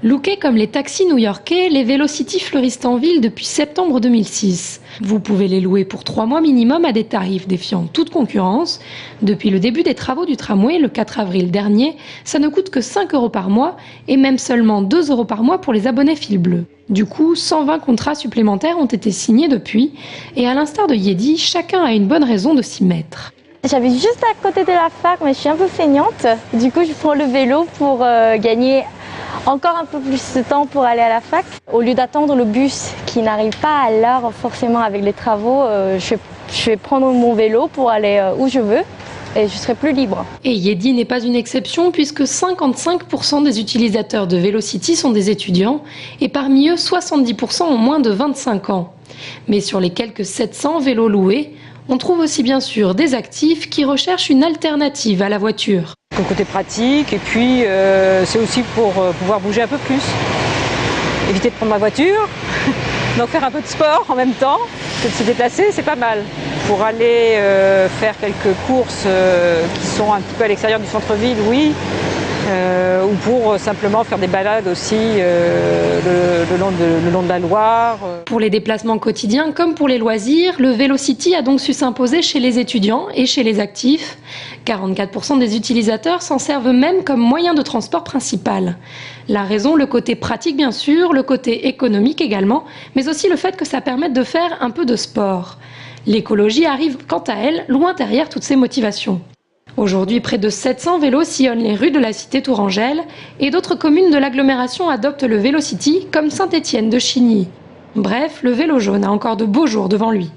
Lookés comme les taxis new-yorkais, les Vélocities fleurissent en ville depuis septembre 2006. Vous pouvez les louer pour 3 mois minimum à des tarifs défiant toute concurrence. Depuis le début des travaux du tramway, le 4 avril dernier, ça ne coûte que 5 € par mois et même seulement 2 € par mois pour les abonnés fil bleu. Du coup, 120 contrats supplémentaires ont été signés depuis et à l'instar de Yedi, chacun a une bonne raison de s'y mettre. J'habite juste à côté de la fac, mais je suis un peu feignante. Du coup, je prends le vélo pour gagner encore un peu plus de temps pour aller à la fac. Au lieu d'attendre le bus qui n'arrive pas à l'heure forcément avec les travaux, je vais prendre mon vélo pour aller où je veux et je serai plus libre. Et Yedi n'est pas une exception puisque 55% des utilisateurs de Vélocities sont des étudiants et parmi eux 70% ont moins de 25 ans. Mais sur les quelques 700 vélos loués, on trouve aussi bien sûr des actifs qui recherchent une alternative à la voiture. Le côté pratique et puis c'est aussi pour pouvoir bouger un peu plus. Éviter de prendre ma voiture, donc faire un peu de sport en même temps, que de se déplacer, c'est pas mal. Pour aller faire quelques courses qui sont un petit peu à l'extérieur du centre-ville, oui. Ou pour simplement faire des balades aussi le long de la Loire. Pour les déplacements quotidiens comme pour les loisirs, le Vélocity a donc su s'imposer chez les étudiants et chez les actifs. 44% des utilisateurs s'en servent même comme moyen de transport principal. La raison, le côté pratique bien sûr, le côté économique également, mais aussi le fait que ça permette de faire un peu de sport. L'écologie arrive quant à elle loin derrière toutes ces motivations. Aujourd'hui, près de 700 vélos sillonnent les rues de la cité tourangelle et d'autres communes de l'agglomération adoptent le Vélocity comme Saint-Étienne de Chigny. Bref, le vélo jaune a encore de beaux jours devant lui.